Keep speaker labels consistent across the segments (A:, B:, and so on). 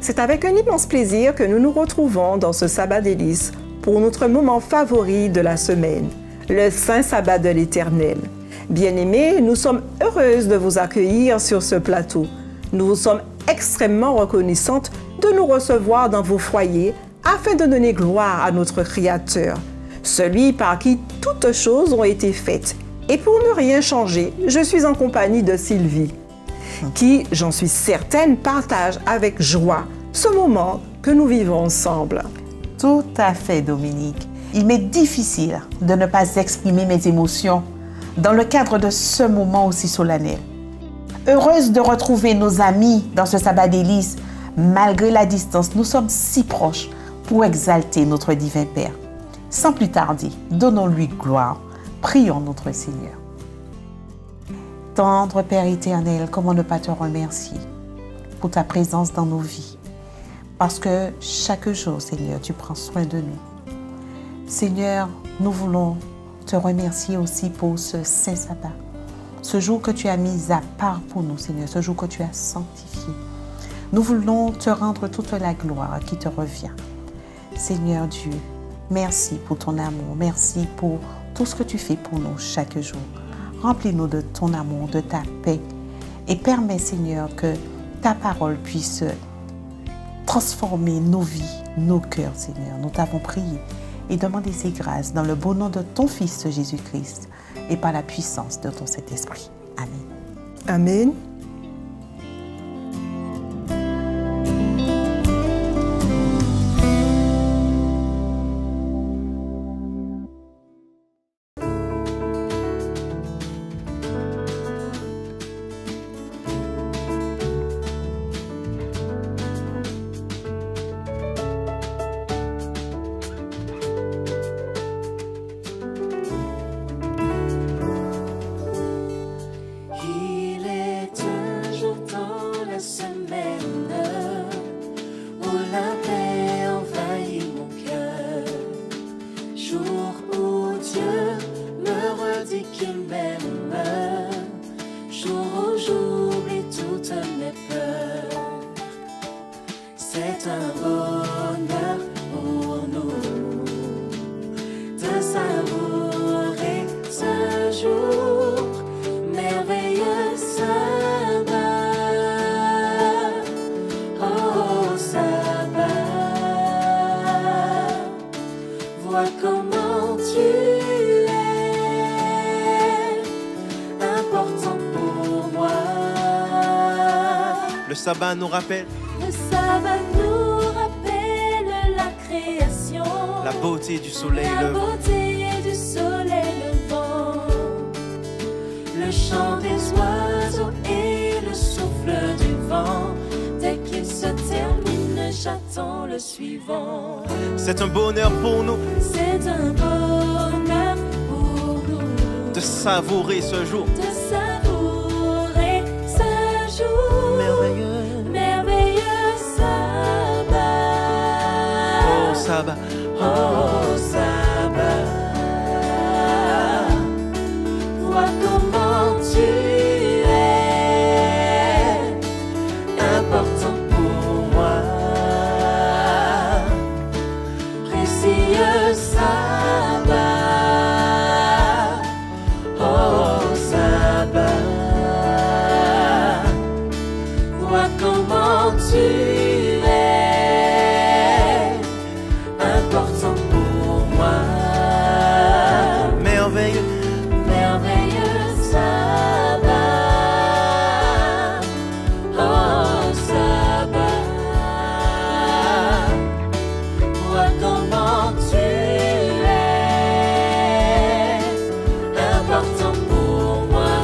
A: C'est avec un immense plaisir que nous nous retrouvons dans ce sabbat délice pour notre moment favori de la semaine, le Saint Sabbat de l'Éternel. Bien-aimés, nous sommes heureuses de vous accueillir sur ce plateau. Nous vous sommes extrêmement reconnaissantes de nous recevoir dans vos foyers afin de donner gloire à notre Créateur, celui par qui toutes choses ont été faites. Et pour ne rien changer, je suis en compagnie de Sylvie, qui, j'en suis certaine, partage avec joie ce moment que nous vivons ensemble.
B: Tout à fait, Dominique. Il m'est difficile de ne pas exprimer mes émotions dans le cadre de ce moment aussi solennel. Heureuse de retrouver nos amis dans ce sabbat délice, malgré la distance, nous sommes si proches pour exalter notre divin Père. Sans plus tarder, donnons-lui gloire. Prions notre Seigneur. Tendre Père éternel, comment ne pas te remercier pour ta présence dans nos vies? Parce que chaque jour, Seigneur, tu prends soin de nous. Seigneur, nous voulons te remercier aussi pour ce Saint Sabbat, ce jour que tu as mis à part pour nous, Seigneur, ce jour que tu as sanctifié. Nous voulons te rendre toute la gloire qui te revient. Seigneur Dieu, merci pour ton amour, merci pour tout ce que tu fais pour nous chaque jour. Remplis-nous de ton amour, de ta paix et permets, Seigneur, que ta parole puisse transformer nos vies, nos cœurs, Seigneur. Nous t'avons prié et demandé ces grâces dans le beau nom de ton Fils Jésus-Christ et par la puissance de ton Saint-Esprit. Amen.
A: Amen.
C: Le sabbat nous rappelle
D: la création,
C: la beauté du soleil levant,
D: le chant des oiseaux et le souffle du vent. Dès qu'il se termine, j'attends le suivant.
C: C'est un bonheur pour nous,
D: C'est un bonheur pour nous
C: de savourer ce jour
D: de savourer ce jour. Merveilleux sabbat.
C: Oh sabbat,
D: Oh sabbat, vois comment tu es important pour moi. Précieux sabbat, oh sabbat, vois comment tu es important pour moi.
C: merveilleux,
D: Merveilleux sabbat, oh sabbat, vois comment tu es important pour moi.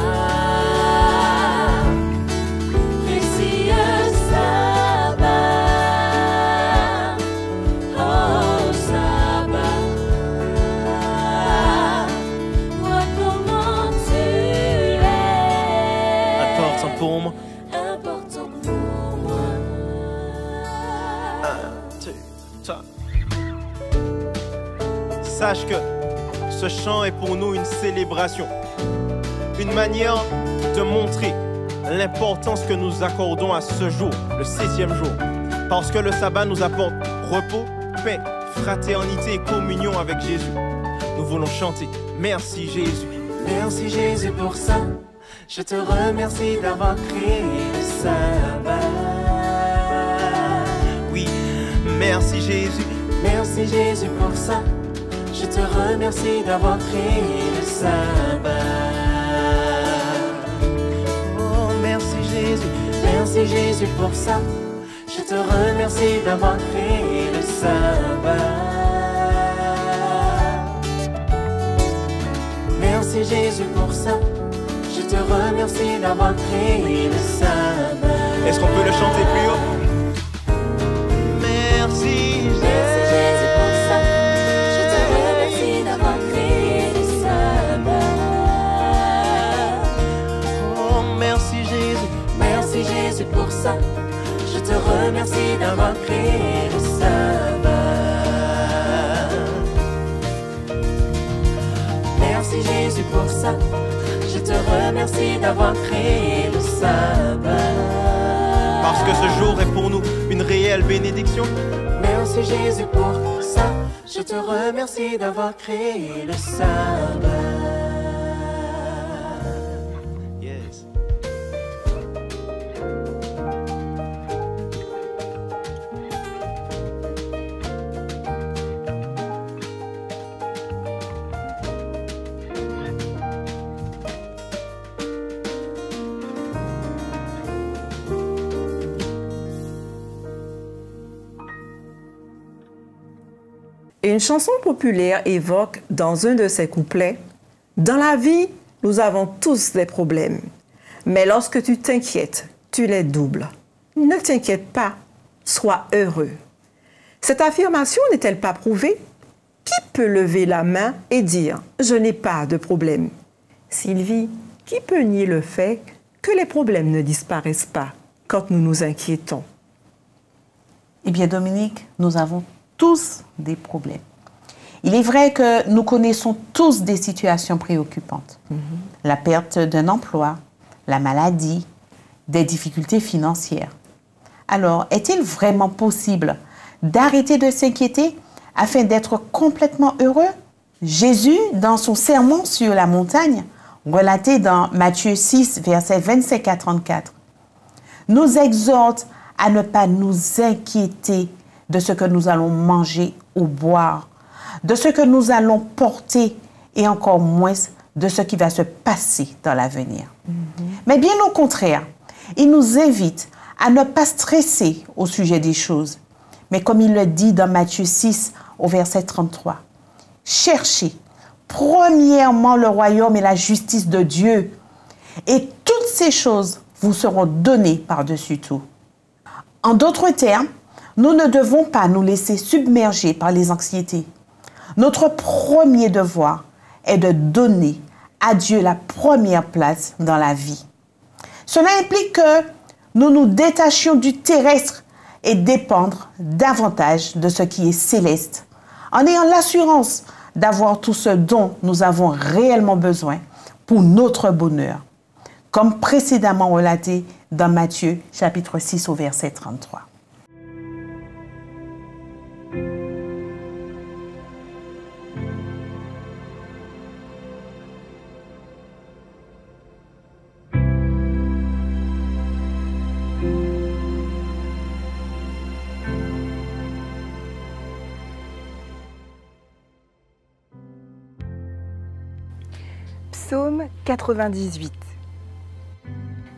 D: Précieux sabbat, oh sabbat, vois comment tu es
C: important pour moi.
D: important pour moi.
C: 1, 2, 3. Sache que ce chant est pour nous une célébration, une manière de montrer l'importance que nous accordons à ce jour, le 7e jour. Parce que le sabbat nous apporte repos, paix, fraternité et communion avec Jésus. Nous voulons chanter merci Jésus.
D: Merci Jésus pour ça. Je te remercie d'avoir créé le sabbat.
C: Oui, merci Jésus.
D: Merci Jésus pour ça. Je te remercie d'avoir créé le sabbat.
C: Oh, merci Jésus.
D: Merci Jésus pour ça. Je te remercie d'avoir créé le sabbat. Merci Jésus pour ça. Je te remercie d'avoir créé le sabbat.
C: Est-ce qu'on peut le chanter plus haut? Merci Jésus.
D: Merci Jésus pour ça. Je te remercie d'avoir créé le sabbat.
C: Oh, merci Jésus.
D: Merci Jésus pour ça. Je te remercie d'avoir créé le sabbat. Merci Jésus pour ça. Je te remercie d'avoir créé le sabbat.
C: Parce que ce jour est pour nous une réelle bénédiction.
D: Merci Jésus pour ça. Je te remercie d'avoir créé le sabbat.
C: Yes.
A: Une chanson populaire évoque dans un de ses couplets « Dans la vie, nous avons tous des problèmes, mais lorsque tu t'inquiètes, tu les doubles. Ne t'inquiète pas, sois heureux. » Cette affirmation n'est-elle pas prouvée? Qui peut lever la main et dire « Je n'ai pas de problème » Sylvie, qui peut nier le fait que les problèmes ne disparaissent pas quand nous nous inquiétons?
B: Eh bien, Dominique, nous avons tous des problèmes. Il est vrai que nous connaissons tous des situations préoccupantes. La perte d'un emploi, la maladie, des difficultés financières. Alors, est-il vraiment possible d'arrêter de s'inquiéter afin d'être complètement heureux? Jésus, dans son sermon sur la montagne, relaté dans Matthieu 6, versets 25 à 34, nous exhorte à ne pas nous inquiéter de ce que nous allons manger ou boire, de ce que nous allons porter et encore moins de ce qui va se passer dans l'avenir. Mais bien au contraire, il nous invite à ne pas stresser au sujet des choses. Mais comme il le dit dans Matthieu 6 au verset 33, « Cherchez premièrement le royaume et la justice de Dieu, et toutes ces choses vous seront données par-dessus tout. » En d'autres termes, nous ne devons pas nous laisser submerger par les anxiétés. Notre premier devoir est de donner à Dieu la première place dans la vie. Cela implique que nous nous détachions du terrestre et dépendre davantage de ce qui est céleste, en ayant l'assurance d'avoir tout ce dont nous avons réellement besoin pour notre bonheur, comme précédemment relaté dans Matthieu chapitre 6 au verset 33.
E: Psaume 98.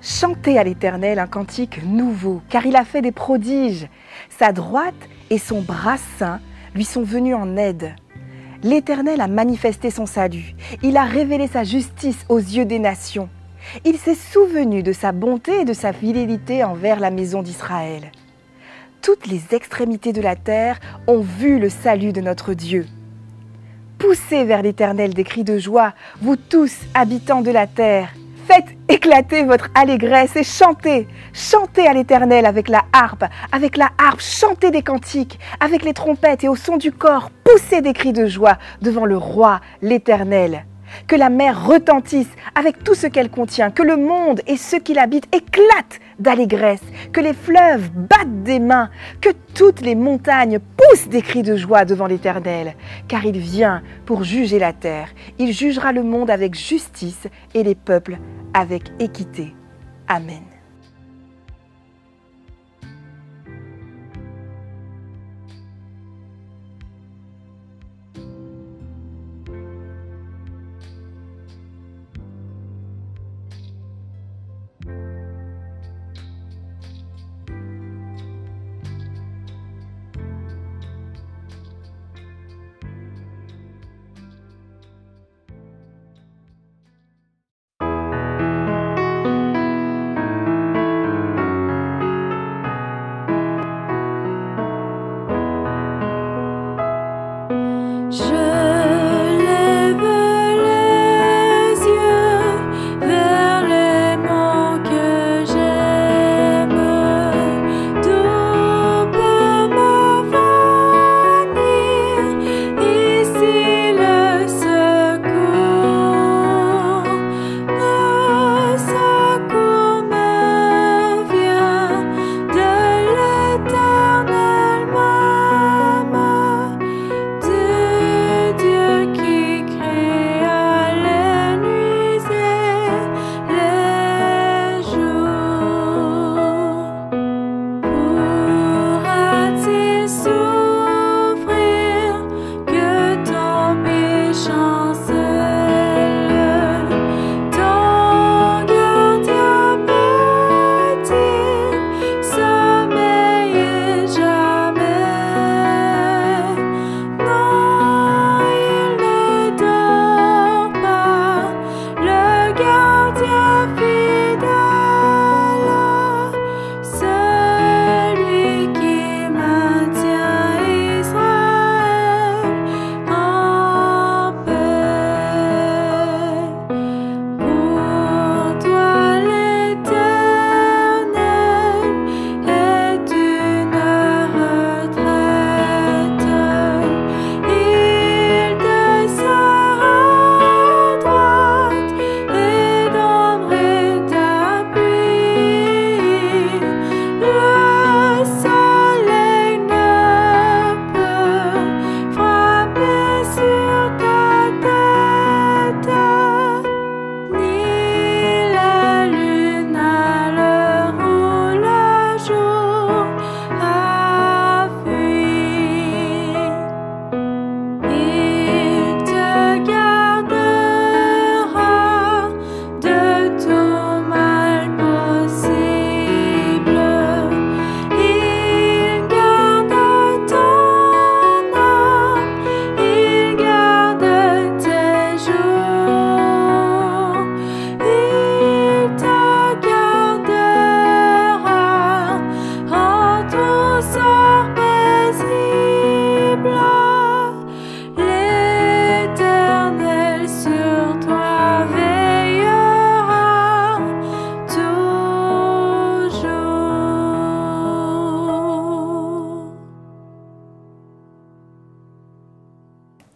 E: Chantez à l'Éternel un cantique nouveau, car il a fait des prodiges. Sa droite et son bras saint lui sont venus en aide. L'Éternel a manifesté son salut. Il a révélé sa justice aux yeux des nations. Il s'est souvenu de sa bonté et de sa fidélité envers la maison d'Israël. Toutes les extrémités de la terre ont vu le salut de notre Dieu. Poussez vers l'Éternel des cris de joie, vous tous, habitants de la terre. Faites éclater votre allégresse et chantez. Chantez à l'Éternel avec la harpe, chantez des cantiques, avec les trompettes et au son du cor, poussez des cris de joie devant le roi, l'Éternel. Que la mer retentisse avec tout ce qu'elle contient, que le monde et ceux qui l'habitent éclatent d'allégresse, que les fleuves battent des mains, que toutes les montagnes poussent des cris de joie devant l'Éternel, car il vient pour juger la terre. Il jugera le monde avec justice et les peuples avec équité. Amen.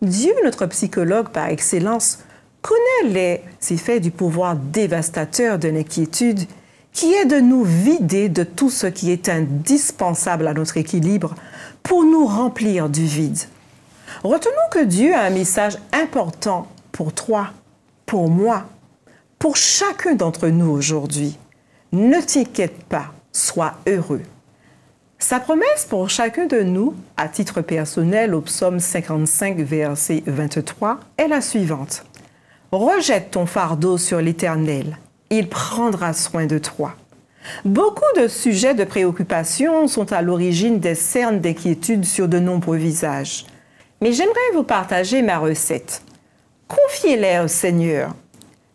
A: Dieu, notre psychologue par excellence, connaît les effets du pouvoir dévastateur de l'inquiétude qui est de nous vider de tout ce qui est indispensable à notre équilibre pour nous remplir du vide. Retenons que Dieu a un message important pour toi, pour moi, pour chacun d'entre nous aujourd'hui. Ne t'inquiète pas, sois heureux. Sa promesse pour chacun de nous, à titre personnel, au psaume 55, verset 23, est la suivante. « Rejette ton fardeau sur l'Éternel, il prendra soin de toi. » Beaucoup de sujets de préoccupation sont à l'origine des cernes d'inquiétude sur de nombreux visages. Mais j'aimerais vous partager ma recette. Confiez-les au Seigneur.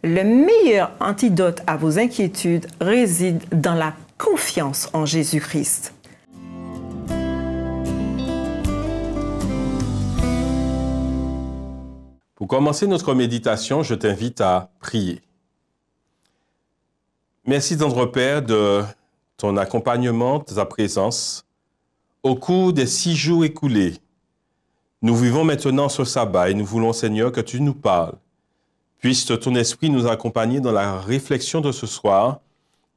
A: Le meilleur antidote à vos inquiétudes réside dans la confiance en Jésus-Christ.
F: Pour commencer notre méditation, je t'invite à prier. Merci, tendre Père, de ton accompagnement, de ta présence. Au cours des 6 jours écoulés, nous vivons maintenant ce sabbat et nous voulons, Seigneur, que tu nous parles, Puisse ton esprit nous accompagner dans la réflexion de ce soir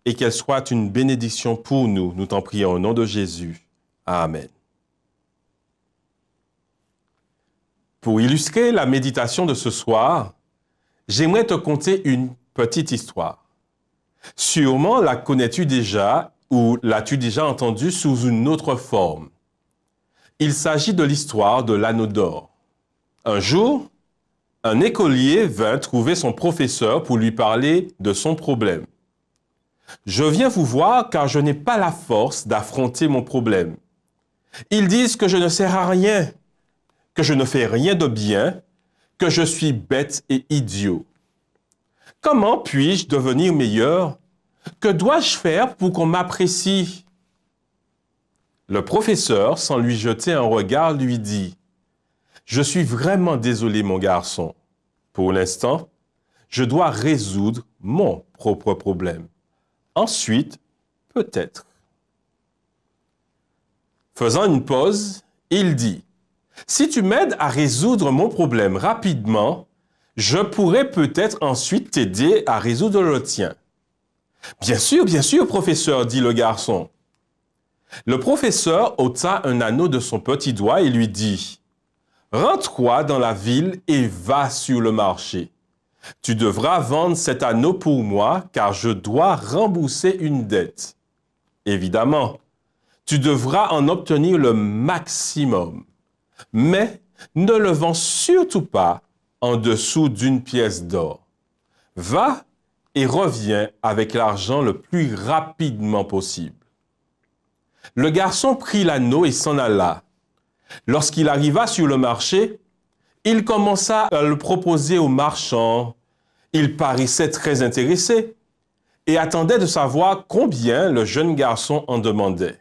F: et qu'elle soit une bénédiction pour nous. Nous t'en prions au nom de Jésus. Amen. Pour illustrer la méditation de ce soir, j'aimerais te conter une petite histoire. Sûrement la connais-tu déjà ou l'as-tu déjà entendue sous une autre forme. Il s'agit de l'histoire de l'anneau d'or. Un jour, un écolier vint trouver son professeur pour lui parler de son problème. « Je viens vous voir car je n'ai pas la force d'affronter mon problème. Ils disent que je ne sers à rien, que je ne fais rien de bien, que je suis bête et idiot. Comment puis-je devenir meilleur? Que dois-je faire pour qu'on m'apprécie? » Le professeur, sans lui jeter un regard, lui dit « Je suis vraiment désolé, mon garçon. Pour l'instant, je dois résoudre mon propre problème. Ensuite, peut-être. » Faisant une pause, il dit « Si tu m'aides à résoudre mon problème rapidement, je pourrai peut-être ensuite t'aider à résoudre le tien. » « Bien sûr, professeur, » dit le garçon. Le professeur ôta un anneau de son petit doigt et lui dit « Rends-toi dans la ville et va sur le marché. Tu devras vendre cet anneau pour moi car je dois rembourser une dette. Évidemment, tu devras en obtenir le maximum, mais ne le vends surtout pas en dessous d'une pièce d'or. Va et reviens avec l'argent le plus rapidement possible. » Le garçon prit l'anneau et s'en alla. Lorsqu'il arriva sur le marché, il commença à le proposer aux marchands. Il paraissait très intéressé et attendait de savoir combien le jeune garçon en demandait.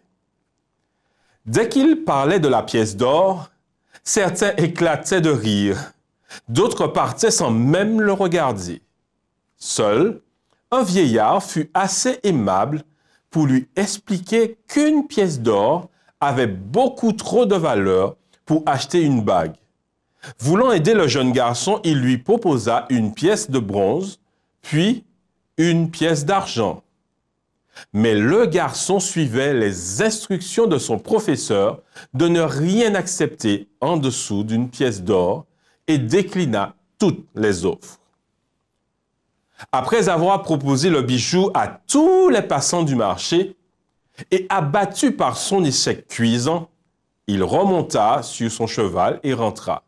F: Dès qu'il parlait de la pièce d'or, certains éclataient de rire, d'autres partaient sans même le regarder. Seul, un vieillard fut assez aimable pour lui expliquer qu'une pièce d'or avait beaucoup trop de valeur pour acheter une bague. Voulant aider le jeune garçon, il lui proposa une pièce de bronze, puis une pièce d'argent. Mais le garçon suivait les instructions de son professeur de ne rien accepter en dessous d'une pièce d'or et déclina toutes les offres. Après avoir proposé le bijou à tous les passants du marché et abattu par son échec cuisant, il remonta sur son cheval et rentra.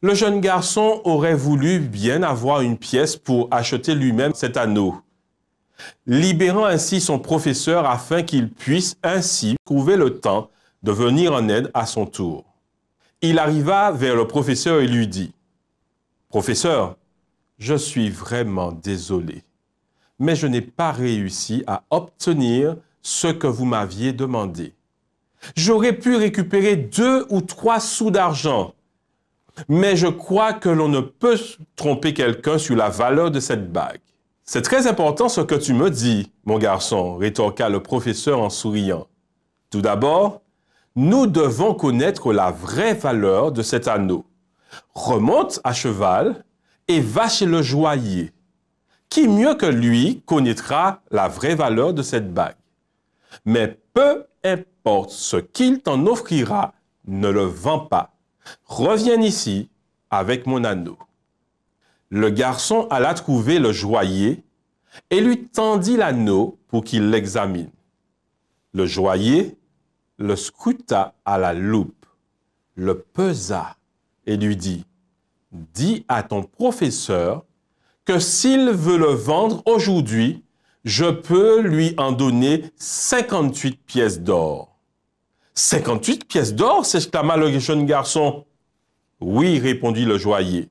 F: Le jeune garçon aurait voulu bien avoir une pièce pour acheter lui-même cet anneau, libérant ainsi son professeur afin qu'il puisse ainsi trouver le temps de venir en aide à son tour. Il arriva vers le professeur et lui dit « Professeur, je suis vraiment désolé, mais je n'ai pas réussi à obtenir ce que vous m'aviez demandé. J'aurais pu récupérer 2 ou 3 sous d'argent, mais je crois que l'on ne peut tromper quelqu'un sur la valeur de cette bague. » « C'est très important ce que tu me dis, mon garçon, » rétorqua le professeur en souriant. « Tout d'abord, nous devons connaître la vraie valeur de cet anneau. Remonte à cheval et va chez le joaillier. Qui mieux que lui connaîtra la vraie valeur de cette bague? Mais peu importe ce qu'il t'en offrira, ne le vends pas. Reviens ici avec mon anneau. » Le garçon alla trouver le joaillier et lui tendit l'anneau pour qu'il l'examine. Le joaillier le scruta à la loupe, le pesa et lui dit « Dis à ton professeur que s'il veut le vendre aujourd'hui, je peux lui en donner 58 pièces d'or. » « 58 pièces d'or » s'exclama le jeune garçon. « Oui, répondit le joaillier.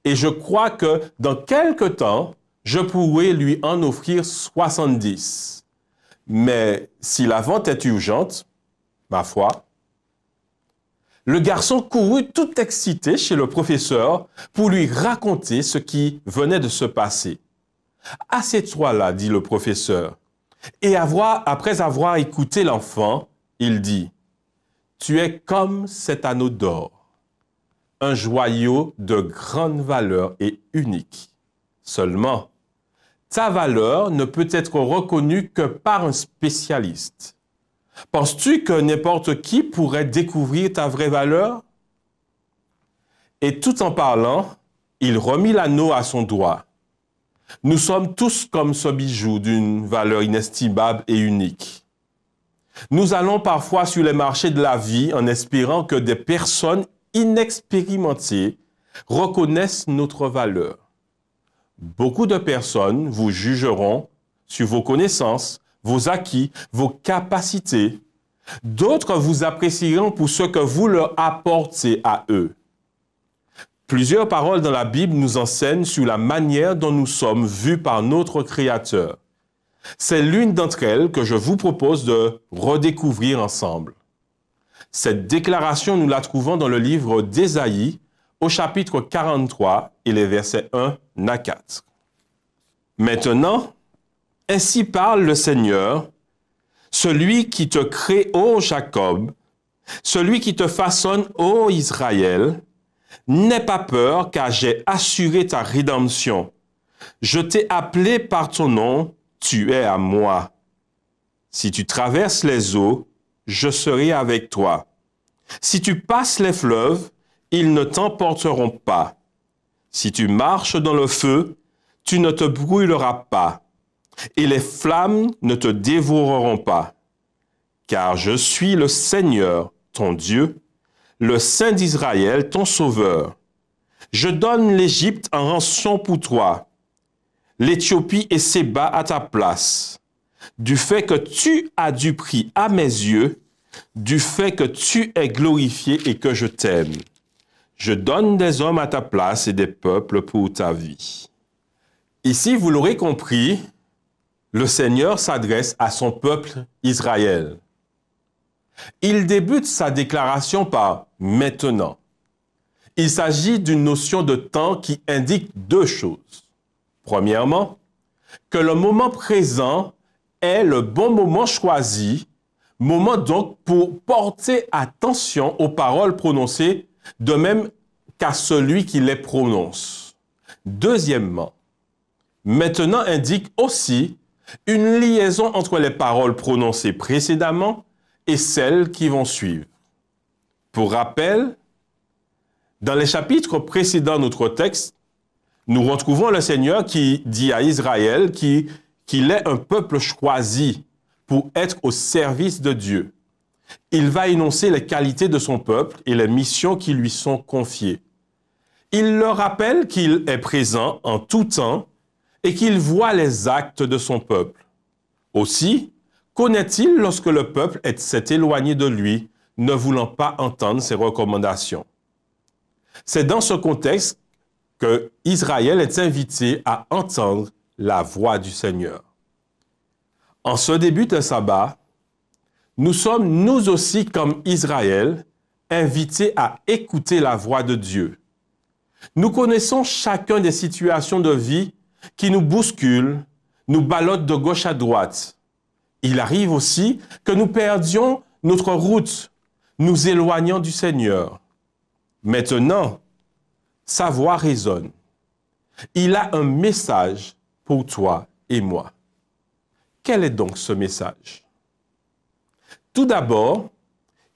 F: Et je crois que dans quelque temps, je pourrai lui en offrir 70. Mais si la vente est urgente, ma foi. » Le garçon courut tout excité chez le professeur pour lui raconter ce qui venait de se passer. « Assieds-toi là, » dit le professeur. Et après avoir écouté l'enfant, il dit « Tu es comme cet anneau d'or. un joyau de grande valeur et unique. Seulement, ta valeur ne peut être reconnue que par un spécialiste. Penses-tu que n'importe qui pourrait découvrir ta vraie valeur? Et tout en parlant, il remit l'anneau à son doigt. Nous sommes tous comme ce bijou d'une valeur inestimable et unique. Nous allons parfois sur les marchés de la vie en espérant que des personnes inexpérimentées reconnaissent notre valeur. Beaucoup de personnes vous jugeront sur vos connaissances, vos acquis, vos capacités. D'autres vous apprécieront pour ce que vous leur apportez à eux. Plusieurs paroles dans la Bible nous enseignent sur la manière dont nous sommes vus par notre Créateur. C'est l'une d'entre elles que je vous propose de redécouvrir ensemble. Cette déclaration, nous la trouvons dans le livre d'Ésaïe, au chapitre 43 et les versets 1 à 4. Maintenant, ainsi parle le Seigneur, celui qui te crée, ô Jacob, celui qui te façonne, ô Israël. N'aie pas peur, car j'ai assuré ta rédemption. Je t'ai appelé par ton nom, tu es à moi. Si tu traverses les eaux, je serai avec toi. Si tu passes les fleuves, ils ne t'emporteront pas. Si tu marches dans le feu, tu ne te brûleras pas, et les flammes ne te dévoreront pas. Car je suis le Seigneur, ton Dieu, le Saint d'Israël, ton Sauveur. Je donne l'Égypte en rançon pour toi, l'Éthiopie et Séba à ta place, du fait que tu as du prix à mes yeux, du fait que tu es glorifié et que je t'aime. Je donne des hommes à ta place et des peuples pour ta vie. Ici, vous l'aurez compris, le Seigneur s'adresse à son peuple Israël. Il débute sa déclaration par « maintenant ». Il s'agit d'une notion de temps qui indique deux choses. Premièrement, que le moment présent est le bon moment choisi, moment donc pour porter attention aux paroles prononcées, de même qu'à celui qui les prononce. Deuxièmement, maintenant indique aussi une liaison entre les paroles prononcées précédemment et celles qui vont suivre. Pour rappel, dans les chapitres précédents de notre texte, nous retrouvons le Seigneur qui dit à Israël qu'il est un peuple choisi pour être au service de Dieu. Il va énoncer les qualités de son peuple et les missions qui lui sont confiées. Il leur rappelle qu'il est présent en tout temps et qu'il voit les actes de son peuple. Aussi, connaît-il lorsque le peuple s'est éloigné de lui, ne voulant pas entendre ses recommandations. C'est dans ce contexte que Israël est invité à entendre la voix du Seigneur. En ce début de sabbat, nous sommes nous aussi comme Israël invités à écouter la voix de Dieu. Nous connaissons chacun des situations de vie qui nous bousculent, nous ballottent de gauche à droite. Il arrive aussi que nous perdions notre route, nous éloignant du Seigneur. Maintenant, sa voix résonne. Il a un message pour toi et moi. Quel est donc ce message? Tout d'abord,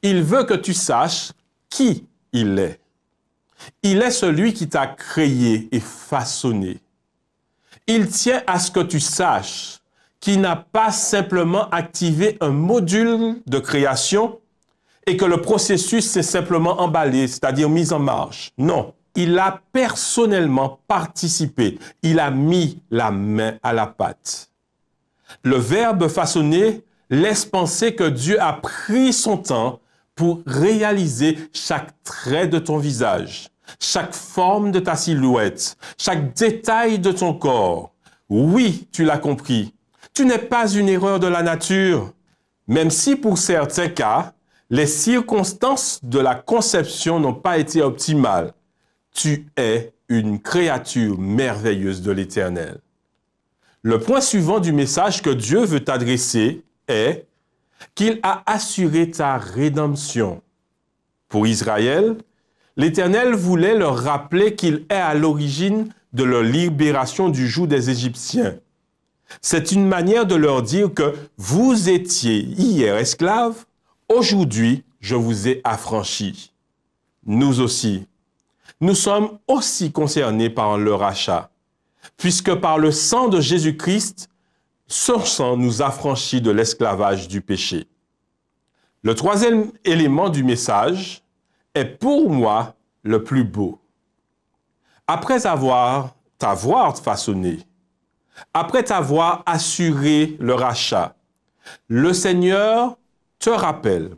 F: il veut que tu saches qui il est. Il est celui qui t'a créé et façonné. Il tient à ce que tu saches qu'il n'a pas simplement activé un module de création et que le processus s'est simplement emballé, c'est-à-dire mis en marche. Non, il a personnellement participé. Il a mis la main à la pâte. Le verbe façonner laisse penser que Dieu a pris son temps pour réaliser chaque trait de ton visage, chaque forme de ta silhouette, chaque détail de ton corps. Oui, tu l'as compris. Tu n'es pas une erreur de la nature, même si pour certains cas, les circonstances de la conception n'ont pas été optimales. Tu es une créature merveilleuse de l'Éternel. Le point suivant du message que Dieu veut t'adresser est qu'il a assuré ta rédemption. Pour Israël, l'Éternel voulait leur rappeler qu'il est à l'origine de leur libération du joug des Égyptiens. C'est une manière de leur dire que vous étiez hier esclaves, aujourd'hui je vous ai affranchis. Nous aussi, nous sommes aussi concernés par le rachat, puisque par le sang de Jésus-Christ, son sang nous affranchit de l'esclavage du péché. Le troisième élément du message est pour moi le plus beau. Après t'avoir façonné, après t'avoir assuré le rachat, le Seigneur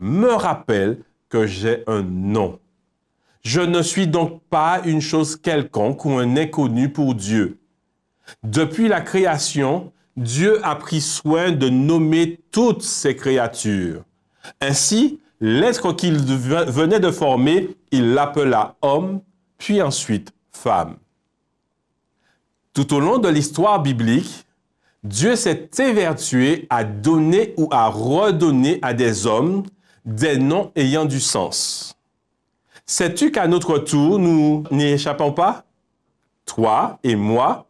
F: me rappelle que j'ai un nom. Je ne suis donc pas une chose quelconque ou un inconnu pour Dieu. Depuis la création, Dieu a pris soin de nommer toutes ses créatures. Ainsi, l'être qu'il venait de former, il l'appela homme, puis ensuite femme. Tout au long de l'histoire biblique, Dieu s'est évertué à donner ou à redonner à des hommes des noms ayant du sens. Sais-tu qu'à notre tour, nous n'y échappons pas? Toi et moi,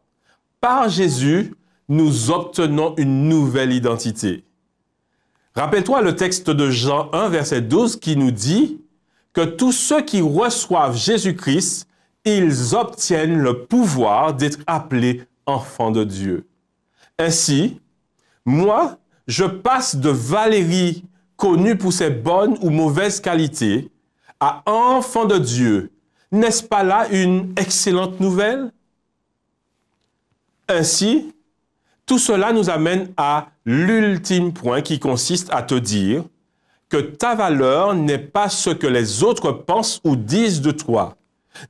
F: par Jésus, nous obtenons une nouvelle identité. Rappelle-toi le texte de Jean 1, verset 12, qui nous dit que tous ceux qui reçoivent Jésus-Christ, ils obtiennent le pouvoir d'être appelés enfants de Dieu. Ainsi, moi, je passe de Valérie, connue pour ses bonnes ou mauvaises qualités, à enfant de Dieu. N'est-ce pas là une excellente nouvelle? Ainsi, tout cela nous amène à l'ultime point qui consiste à te dire que ta valeur n'est pas ce que les autres pensent ou disent de toi,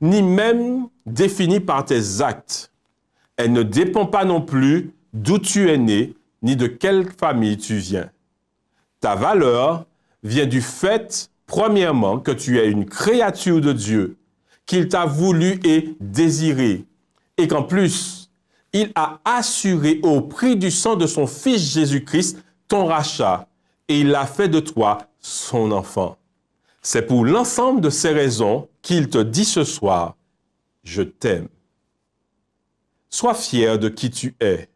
F: ni même définie par tes actes. Elle ne dépend pas non plus d'où tu es né, ni de quelle famille tu viens. Ta valeur vient du fait, premièrement, que tu es une créature de Dieu, qu'il t'a voulu et désiré, et qu'en plus, il a assuré au prix du sang de son Fils Jésus-Christ ton rachat, et il a fait de toi son enfant. C'est pour l'ensemble de ces raisons qu'il te dit ce soir, je t'aime. Sois fier de qui tu es,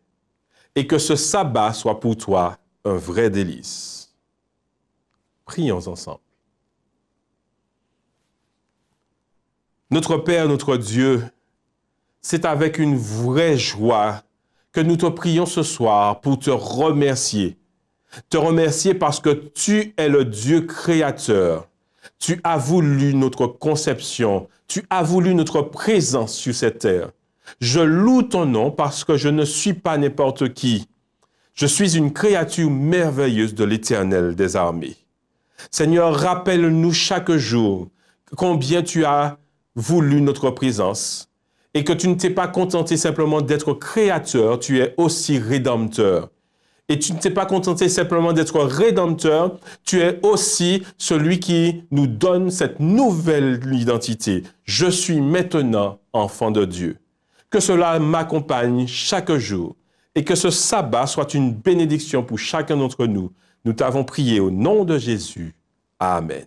F: et que ce sabbat soit pour toi un vrai délice. Prions ensemble. Notre Père, notre Dieu, c'est avec une vraie joie que nous te prions ce soir pour te remercier. Te remercier parce que tu es le Dieu créateur. Tu as voulu notre conception. Tu as voulu notre présence sur cette terre. Je loue ton nom parce que je ne suis pas n'importe qui. Je suis une créature merveilleuse de l'Éternel des armées. Seigneur, rappelle-nous chaque jour combien tu as voulu notre présence et que tu ne t'es pas contenté simplement d'être créateur, tu es aussi rédempteur. Et tu ne t'es pas contenté simplement d'être rédempteur, tu es aussi celui qui nous donne cette nouvelle identité. Je suis maintenant enfant de Dieu. Que cela m'accompagne chaque jour et que ce sabbat soit une bénédiction pour chacun d'entre nous. Nous t'avons prié au nom de Jésus. Amen.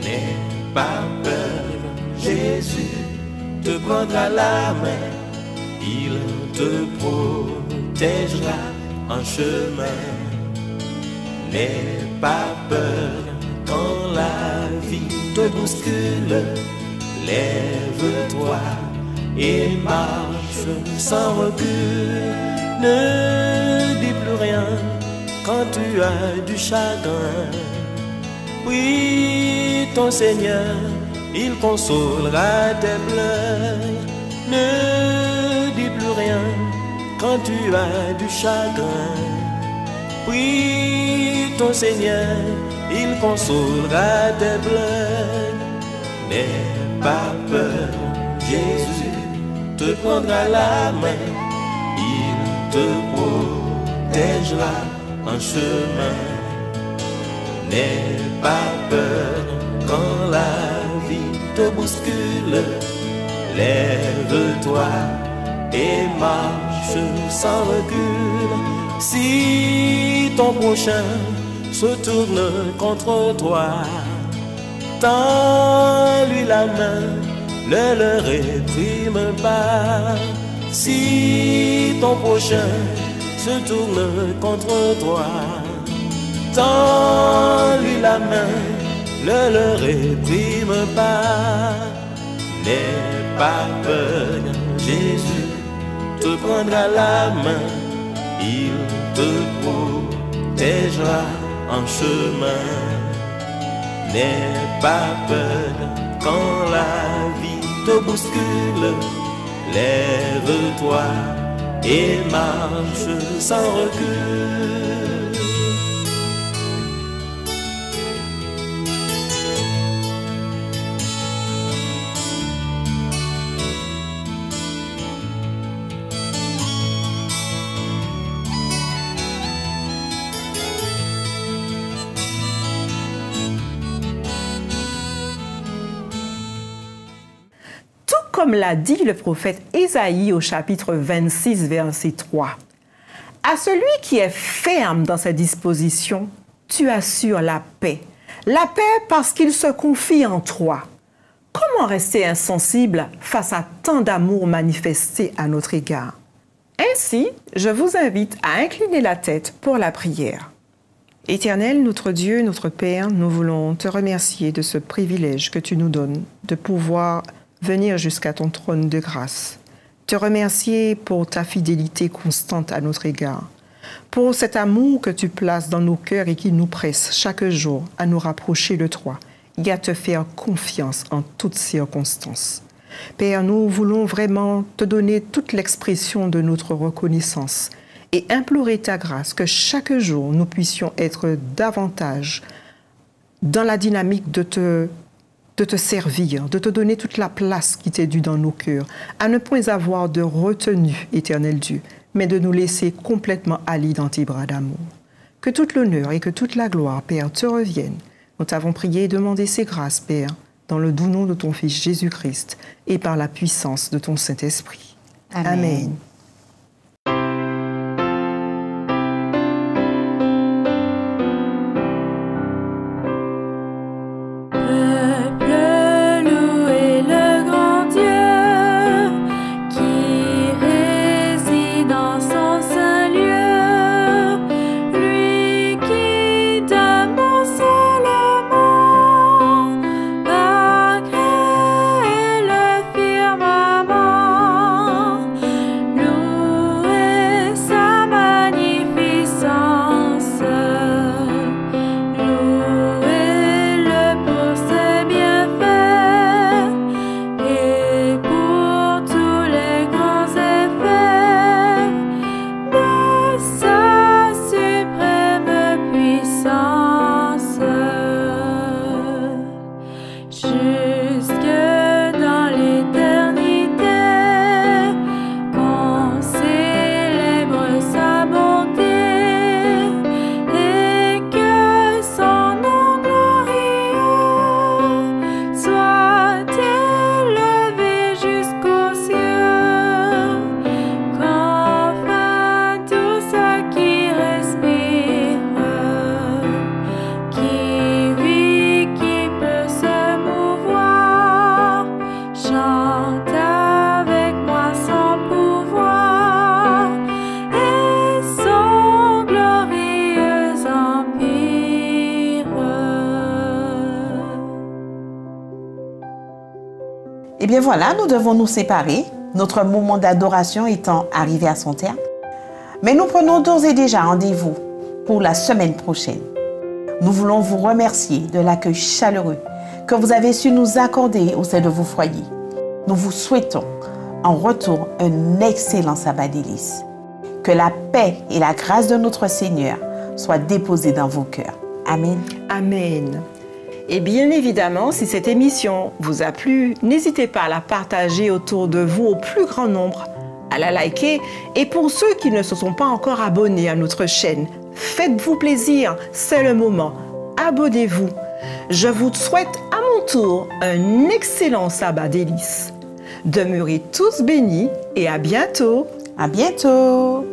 D: N'aie pas peur, Jésus te prendra la main, il te protégera en chemin. N'aie pas peur quand la vie te bouscule, lève-toi et marche sans recul. Ne dis plus rien quand tu as du chagrin. Oui, ton Seigneur, il consolera tes pleurs. Ne dis plus rien quand tu as du chagrin. Oui, ton Seigneur, il consolera tes pleurs. N'aie pas peur, Jésus te prendra la main, il te protégera en chemin. N'aie pas peur quand la vie te bouscule, Lève-toi et marche sans recul. Si ton prochain se tourne contre toi, tends-lui la main, ne le réprime pas. Si ton prochain se tourne contre toi, tends-lui la main, ne le réprime pas. N'aie pas peur, Jésus te prendra la main, il te protégera en chemin. N'aie pas peur quand la vie te bouscule, lève-toi et marche sans recul.
A: Comme l'a dit le prophète Ésaïe au chapitre 26, verset 3. À celui qui est ferme dans ses dispositions, tu assures la paix. La paix parce qu'il se confie en toi. Comment rester insensible face à tant d'amour manifesté à notre égard? Ainsi, je vous invite à incliner la tête pour la prière. Éternel, notre Dieu, notre Père, nous voulons te remercier de ce privilège que tu nous donnes de pouvoir venir jusqu'à ton trône de grâce, te remercier pour ta fidélité constante à notre égard, pour cet amour que tu places dans nos cœurs et qui nous presse chaque jour à nous rapprocher de toi et à te faire confiance en toutes circonstances. Père, nous voulons vraiment te donner toute l'expression de notre reconnaissance et implorer ta grâce que chaque jour nous puissions être davantage dans la dynamique de te servir, de te donner toute la place qui t'est due dans nos cœurs, à ne point avoir de retenue, éternel Dieu, mais de nous laisser complètement alliés dans tes bras d'amour. Que toute l'honneur et que toute la gloire, Père, te reviennent. Nous t'avons prié et demandé ces grâces, Père, dans le doux nom de ton Fils Jésus-Christ et par la puissance de ton Saint-Esprit. Amen. Amen.
B: Eh bien voilà, nous devons nous séparer, notre moment d'adoration étant arrivé à son terme. Mais nous prenons d'ores et déjà rendez-vous pour la semaine prochaine. Nous voulons vous remercier de l'accueil chaleureux que vous avez su nous accorder au sein de vos foyers. Nous vous souhaitons en retour un excellent sabbat délices. Que la paix et la grâce de notre Seigneur soient déposées dans vos cœurs. Amen.
A: Amen. Et bien évidemment, si cette émission vous a plu, n'hésitez pas à la partager autour de vous au plus grand nombre, à la liker. Et pour ceux qui ne se sont pas encore abonnés à notre chaîne, faites-vous plaisir, c'est le moment. Abonnez-vous. Je vous souhaite à mon tour un excellent sabbat délices. Demeurez tous bénis et à bientôt.
B: À bientôt!